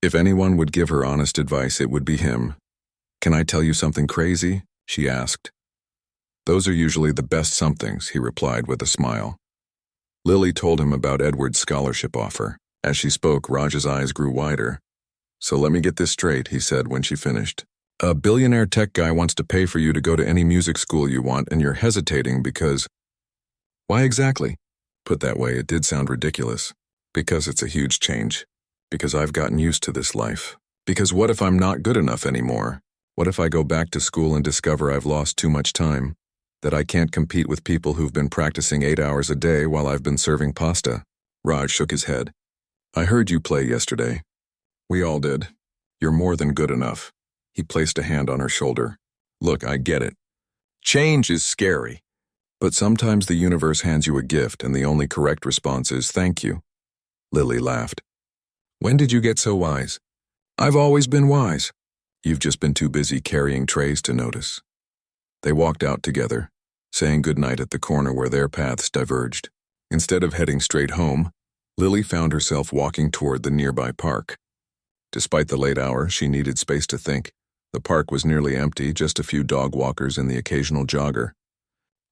If anyone would give her honest advice, it would be him. "Can I tell you something crazy?" she asked. "Those are usually the best somethings," he replied with a smile. Lily told him about Edward's scholarship offer. As she spoke, Raj's eyes grew wider. "So let me get this straight," he said when she finished. "A billionaire tech guy wants to pay for you to go to any music school you want, and you're hesitating because—" "Why exactly?" Put that way, it did sound ridiculous. "Because it's a huge change. Because I've gotten used to this life. Because what if I'm not good enough anymore? What if I go back to school and discover I've lost too much time? That I can't compete with people who've been practicing 8 hours a day while I've been serving pasta?" Raj shook his head. "I heard you play yesterday. We all did. You're more than good enough." He placed a hand on her shoulder. "Look, I get it. Change is scary. But sometimes the universe hands you a gift and the only correct response is thank you." Lily laughed. "When did you get so wise?" "I've always been wise." "You've just been too busy carrying trays to notice." They walked out together, saying goodnight at the corner where their paths diverged. Instead of heading straight home, Lily found herself walking toward the nearby park. Despite the late hour, she needed space to think. The park was nearly empty, just a few dog walkers and the occasional jogger.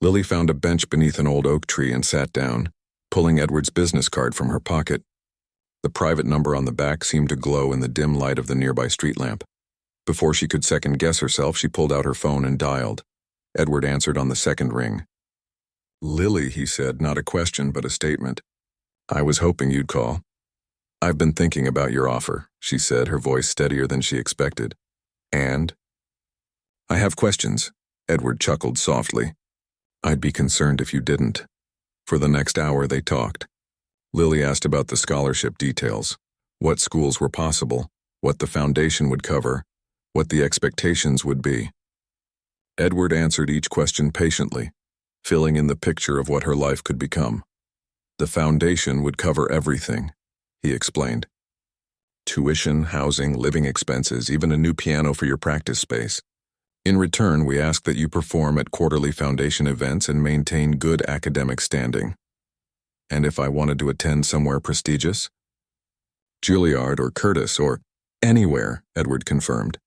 Lily found a bench beneath an old oak tree and sat down, pulling Edward's business card from her pocket. The private number on the back seemed to glow in the dim light of the nearby street lamp. Before she could second-guess herself, she pulled out her phone and dialed. Edward answered on the second ring. "Lily," he said, not a question but a statement. "I was hoping you'd call." "I've been thinking about your offer," she said, her voice steadier than she expected. "And?" "I have questions," Edward chuckled softly. "I'd be concerned if you didn't." For the next hour they talked. Lily asked about the scholarship details, what schools were possible, what the foundation would cover, what the expectations would be. Edward answered each question patiently, filling in the picture of what her life could become. The foundation would cover everything, he explained. Tuition, housing, living expenses, even a new piano for your practice space. In return, we ask that you perform at quarterly foundation events and maintain good academic standing. And if I wanted to attend somewhere prestigious? Juilliard or Curtis or anywhere, Edward confirmed.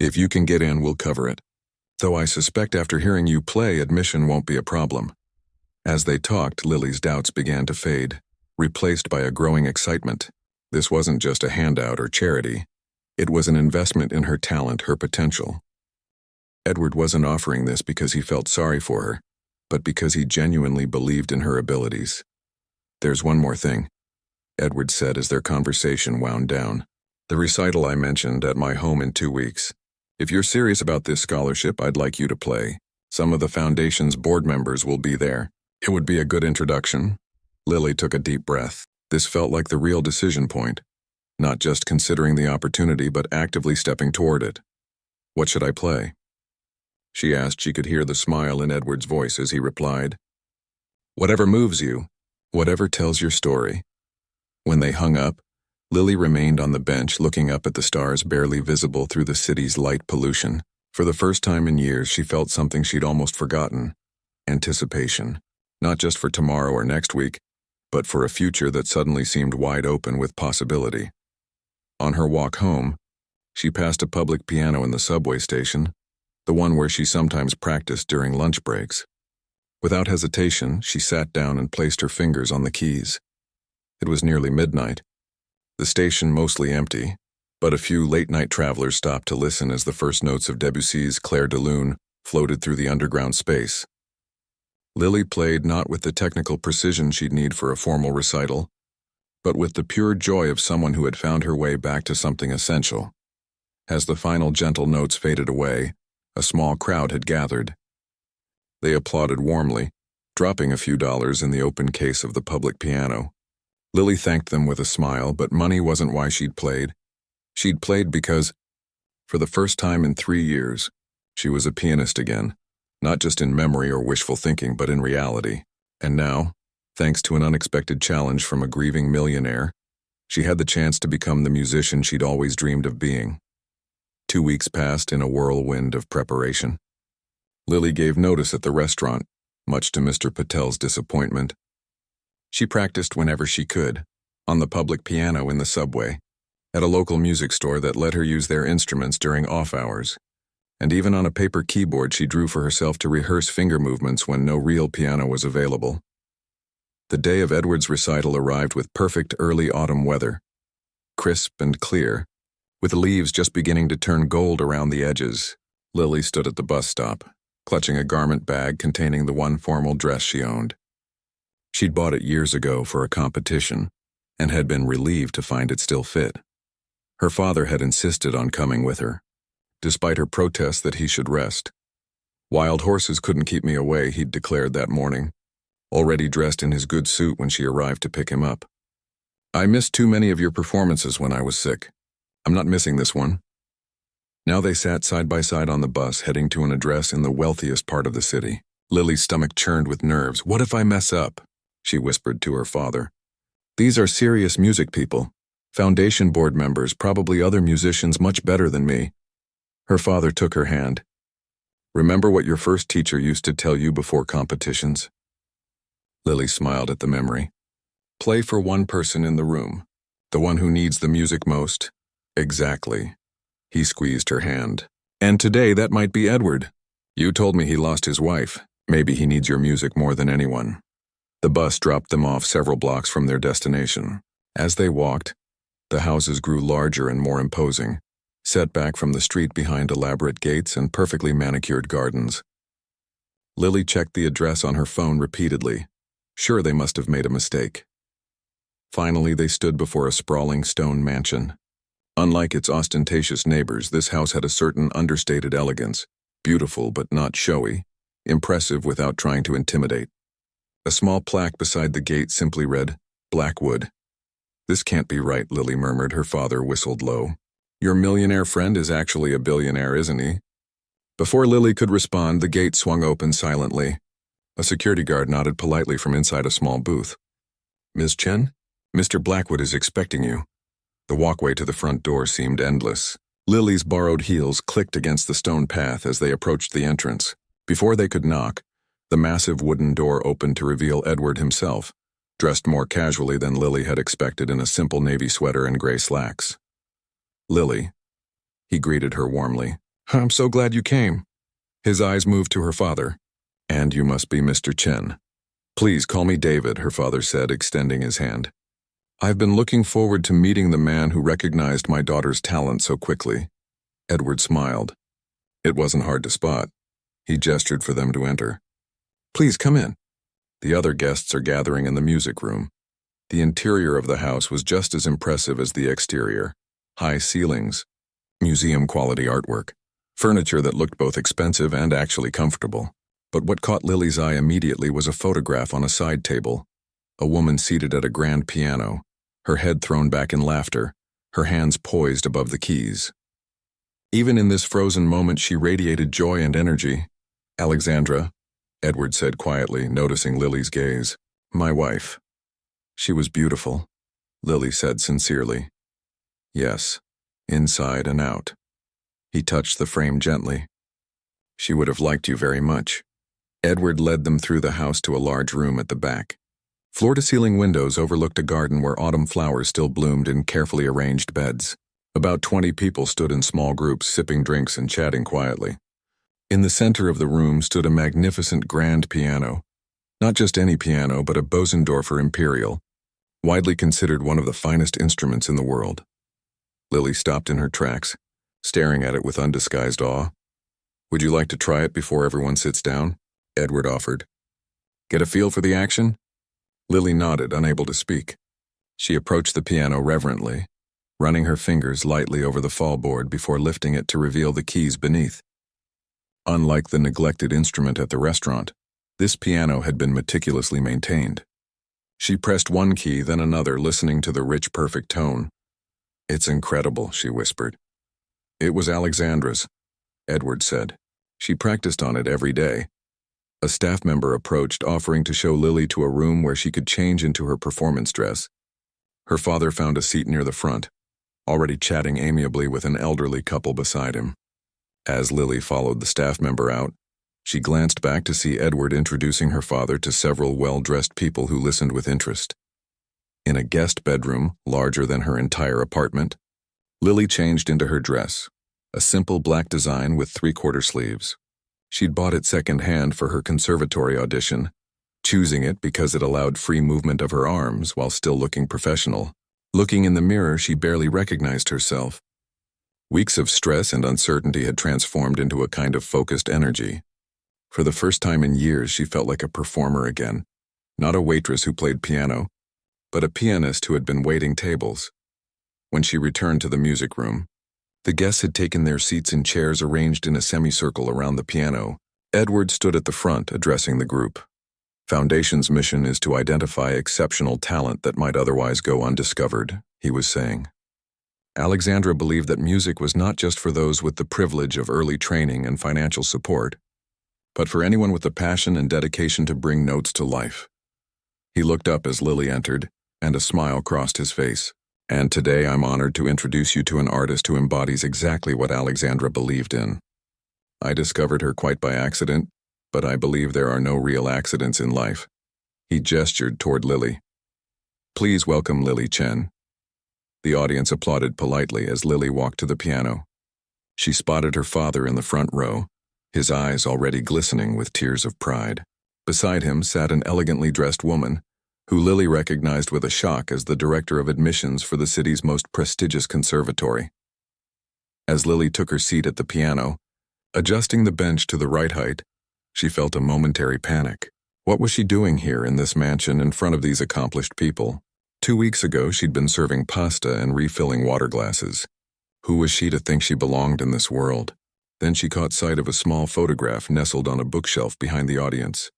If you can get in, we'll cover it. Though I suspect after hearing you play, admission won't be a problem. As they talked, Lily's doubts began to fade. replaced by a growing excitement. This wasn't just a handout or charity. It was an investment in her talent, her potential. Edward wasn't offering this because he felt sorry for her, but because he genuinely believed in her abilities. "There's one more thing," Edward said as their conversation wound down. "The recital I mentioned at my home in 2 weeks. If you're serious about this scholarship, I'd like you to play. Some of the foundation's board members will be there. It would be a good introduction." Lily took a deep breath. This felt like the real decision point. Not just considering the opportunity, but actively stepping toward it. "What should I play?" she asked. She could hear the smile in Edward's voice as he replied, "Whatever moves you, whatever tells your story." When they hung up, Lily remained on the bench looking up at the stars barely visible through the city's light pollution. For the first time in years, she felt something she'd almost forgotten. Anticipation. Not just for tomorrow or next week, but for a future that suddenly seemed wide open with possibility. On her walk home, she passed a public piano in the subway station, the one where she sometimes practiced during lunch breaks. Without hesitation, she sat down and placed her fingers on the keys. It was nearly midnight. The station mostly empty, but a few late-night travelers stopped to listen as the first notes of Debussy's Clair de Lune floated through the underground space. Lily played not with the technical precision she'd need for a formal recital, but with the pure joy of someone who had found her way back to something essential. As the final gentle notes faded away, a small crowd had gathered. They applauded warmly, dropping a few dollars in the open case of the public piano. Lily thanked them with a smile, but money wasn't why she'd played. She'd played because, for the first time in 3 years, she was a pianist again, not just in memory or wishful thinking, but in reality. And now, thanks to an unexpected challenge from a grieving millionaire, she had the chance to become the musician she'd always dreamed of being. 2 weeks passed in a whirlwind of preparation. Lily gave notice at the restaurant, much to Mr. Patel's disappointment. She practiced whenever she could, on the public piano in the subway, at a local music store that let her use their instruments during off hours, and even on a paper keyboard she drew for herself to rehearse finger movements when no real piano was available. The day of Edward's recital arrived with perfect early autumn weather, crisp and clear, with the leaves just beginning to turn gold around the edges. Lily stood at the bus stop, clutching a garment bag containing the one formal dress she owned. She'd bought it years ago for a competition, and had been relieved to find it still fit. Her father had insisted on coming with her, despite her protests that he should rest. "Wild horses couldn't keep me away," he'd declared that morning, already dressed in his good suit when she arrived to pick him up. "I missed too many of your performances when I was sick. I'm not missing this one." Now they sat side by side on the bus, heading to an address in the wealthiest part of the city. Lily's stomach churned with nerves. "What if I mess up?" she whispered to her father. "These are serious music people. Foundation board members, probably other musicians much better than me." Her father took her hand. "Remember what your first teacher used to tell you before competitions?" Lily smiled at the memory. "Play for one person in the room, the one who needs the music most." "Exactly." He squeezed her hand. "And today that might be Edward. You told me he lost his wife. Maybe he needs your music more than anyone." The bus dropped them off several blocks from their destination. As they walked, the houses grew larger and more imposing, set back from the street behind elaborate gates and perfectly manicured gardens. Lily checked the address on her phone repeatedly. Sure, they must have made a mistake. Finally, they stood before a sprawling stone mansion. Unlike its ostentatious neighbors, this house had a certain understated elegance, beautiful but not showy, impressive without trying to intimidate. A small plaque beside the gate simply read, "Blackwood." "This can't be right," Lily murmured. Her father whistled low. "Your millionaire friend is actually a billionaire, isn't he?" Before Lily could respond, the gate swung open silently. A security guard nodded politely from inside a small booth. "Ms. Chen, Mr. Blackwood is expecting you." The walkway to the front door seemed endless. Lily's borrowed heels clicked against the stone path as they approached the entrance. Before they could knock, the massive wooden door opened to reveal Edward himself, dressed more casually than Lily had expected in a simple navy sweater and gray slacks. "Lily," he greeted her warmly. "I'm so glad you came." His eyes moved to her father. "And you must be Mr. Chen." Please call me David, her father said, extending his hand. I've been looking forward to meeting the man who recognized my daughter's talent so quickly. Edward smiled. It wasn't hard to spot. He gestured for them to enter. Please come in. The other guests are gathering in the music room. The interior of the house was just as impressive as the exterior. High ceilings, museum-quality artwork, furniture that looked both expensive and actually comfortable. But what caught Lily's eye immediately was a photograph on a side table. A woman seated at a grand piano, her head thrown back in laughter, her hands poised above the keys. Even in this frozen moment, she radiated joy and energy. Alexandra, Edward said quietly, noticing Lily's gaze. My wife. She was beautiful, Lily said sincerely. Yes, inside and out. He touched the frame gently. She would have liked you very much. Edward led them through the house to a large room at the back. Floor-to-ceiling windows overlooked a garden where autumn flowers still bloomed in carefully arranged beds. About 20 people stood in small groups, sipping drinks and chatting quietly. In the center of the room stood a magnificent grand piano. Not just any piano, but a Bosendorfer Imperial, widely considered one of the finest instruments in the world. Lily stopped in her tracks, staring at it with undisguised awe. Would you like to try it before everyone sits down? Edward offered. Get a feel for the action? Lily nodded, unable to speak. She approached the piano reverently, running her fingers lightly over the fallboard before lifting it to reveal the keys beneath. Unlike the neglected instrument at the restaurant, this piano had been meticulously maintained. She pressed one key, then another, listening to the rich, perfect tone. It's incredible, she whispered. It was Alexandra's, Edward said. She practiced on it every day. A staff member approached, offering to show Lily to a room where she could change into her performance dress. Her father found a seat near the front, already chatting amiably with an elderly couple beside him. As Lily followed the staff member out, she glanced back to see Edward introducing her father to several well-dressed people who listened with interest. In a guest bedroom, larger than her entire apartment, Lily changed into her dress, a simple black design with three-quarter sleeves. She'd bought it second-hand for her conservatory audition, choosing it because it allowed free movement of her arms while still looking professional. Looking in the mirror, she barely recognized herself. Weeks of stress and uncertainty had transformed into a kind of focused energy. For the first time in years, she felt like a performer again, not a waitress who played piano, but a pianist who had been waiting tables. When she returned to the music room, the guests had taken their seats in chairs arranged in a semicircle around the piano. Edward stood at the front, addressing the group. Foundation's mission is to identify exceptional talent that might otherwise go undiscovered, he was saying. Alexandra believed that music was not just for those with the privilege of early training and financial support, but for anyone with the passion and dedication to bring notes to life. He looked up as Lily entered, and a smile crossed his face. And today I'm honored to introduce you to an artist who embodies exactly what Alexandra believed in. I discovered her quite by accident, but I believe there are no real accidents in life. He gestured toward Lily. Please welcome Lily Chen. The audience applauded politely as Lily walked to the piano. She spotted her father in the front row, his eyes already glistening with tears of pride. Beside him sat an elegantly dressed woman, who Lily recognized with a shock as the director of admissions for the city's most prestigious conservatory. As Lily took her seat at the piano, adjusting the bench to the right height, she felt a momentary panic. What was she doing here in this mansion in front of these accomplished people? 2 weeks ago, she'd been serving pasta and refilling water glasses. Who was she to think she belonged in this world? Then she caught sight of a small photograph nestled on a bookshelf behind the audience.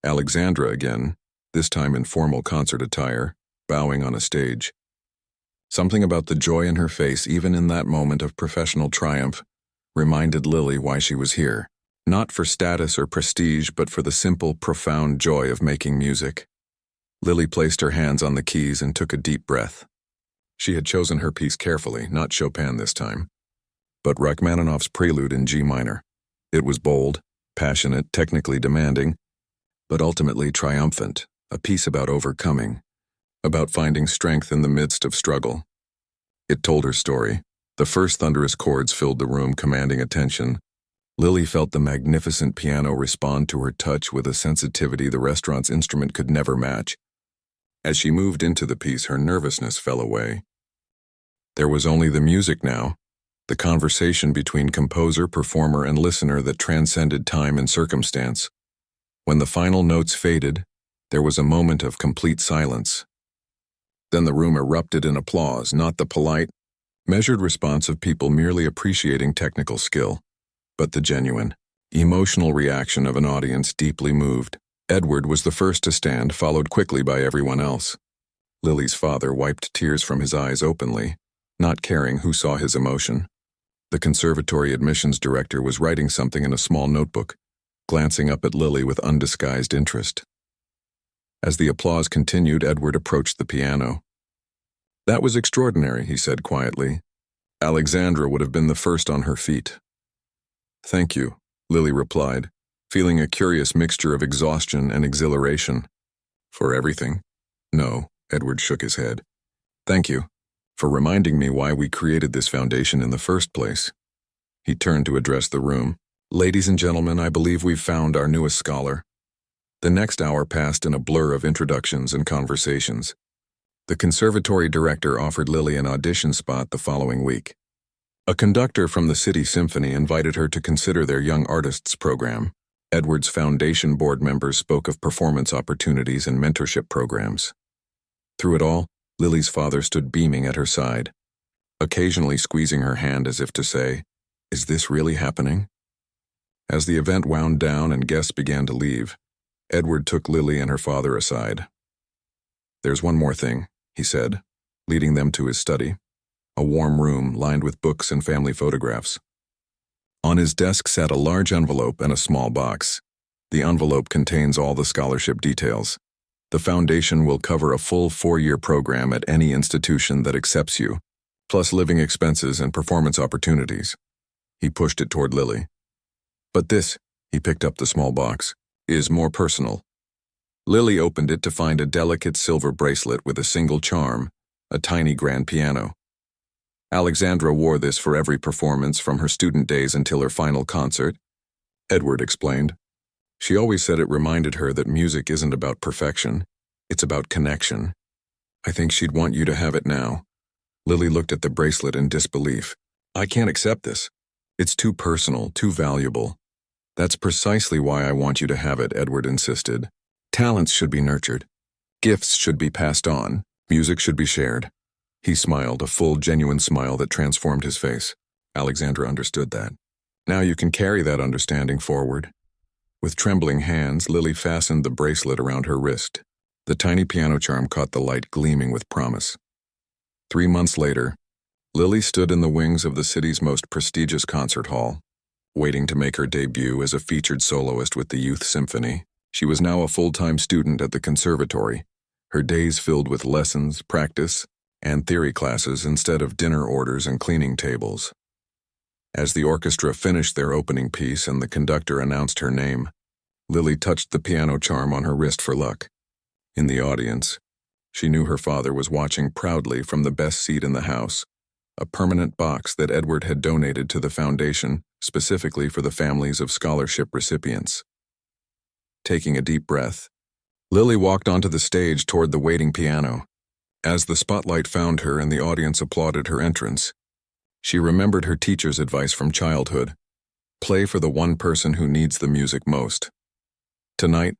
Alexandra again, this time in formal concert attire, bowing on a stage. Something about the joy in her face, even in that moment of professional triumph, reminded Lily why she was here. Not for status or prestige, but for the simple, profound joy of making music. Lily placed her hands on the keys and took a deep breath. She had chosen her piece carefully, not Chopin this time, but Rachmaninoff's Prelude in G minor. It was bold, passionate, technically demanding, but ultimately triumphant. A piece about overcoming, about finding strength in the midst of struggle. It told her story. The first thunderous chords filled the room, commanding attention, Lily felt the magnificent piano respond to her touch with a sensitivity the restaurant's instrument could never match. As she moved into the piece, her nervousness fell away. There was only the music now, the conversation between composer, performer, and listener that transcended time and circumstance. When the final notes faded, there was a moment of complete silence. Then the room erupted in applause, not the polite, measured response of people merely appreciating technical skill, but the genuine, emotional reaction of an audience deeply moved. Edward was the first to stand, followed quickly by everyone else. Lily's father wiped tears from his eyes openly, not caring who saw his emotion. The conservatory admissions director was writing something in a small notebook, glancing up at Lily with undisguised interest. As the applause continued, Edward approached the piano. "That was extraordinary," he said quietly. "Alexandra would have been the first on her feet." "Thank you," Lily replied, feeling a curious mixture of exhaustion and exhilaration. "For everything?" "No," Edward shook his head. "Thank you for reminding me why we created this foundation in the first place." He turned to address the room. "Ladies and gentlemen, I believe we've found our newest scholar." The next hour passed in a blur of introductions and conversations. The conservatory director offered Lily an audition spot the following week. A conductor from the City Symphony invited her to consider their Young Artists program. Edward's foundation board members spoke of performance opportunities and mentorship programs. Through it all, Lily's father stood beaming at her side, occasionally squeezing her hand as if to say, "Is this really happening?" As the event wound down and guests began to leave, Edward took Lily and her father aside. "There's one more thing," he said, leading them to his study, a warm room lined with books and family photographs. On his desk sat a large envelope and a small box. The envelope contains all the scholarship details. The foundation will cover a full 4-year program at any institution that accepts you, plus living expenses and performance opportunities. He pushed it toward Lily. "But this," he picked up the small box, "is more personal." Lily opened it to find a delicate silver bracelet with a single charm, a tiny grand piano. Alexandra wore this for every performance from her student days until her final concert, Edward explained. She always said it reminded her that music isn't about perfection, it's about connection. "I think she'd want you to have it now." Lily looked at the bracelet in disbelief. "I can't accept this. It's too personal, too valuable." "That's precisely why I want you to have it," Edward insisted. "Talents should be nurtured. Gifts should be passed on. Music should be shared." He smiled, a full, genuine smile that transformed his face. Alexandra understood that. "Now you can carry that understanding forward." With trembling hands, Lily fastened the bracelet around her wrist. The tiny piano charm caught the light, gleaming with promise. 3 months later, Lily stood in the wings of the city's most prestigious concert hall, waiting to make her debut as a featured soloist with the Youth Symphony. She was now a full-time student at the conservatory, her days filled with lessons, practice, and theory classes instead of dinner orders and cleaning tables. As the orchestra finished their opening piece and the conductor announced her name, Lily touched the piano charm on her wrist for luck. In the audience, she knew her father was watching proudly from the best seat in the house, a permanent box that Edward had donated to the foundation specifically for the families of scholarship recipients. Taking a deep breath, Lily walked onto the stage toward the waiting piano. As the spotlight found her and the audience applauded her entrance, she remembered her teacher's advice from childhood: play for the one person who needs the music most. Tonight,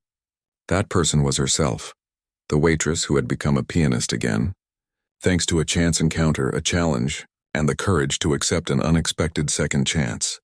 that person was herself, the waitress who had become a pianist again, thanks to a chance encounter, a challenge, and the courage to accept an unexpected second chance.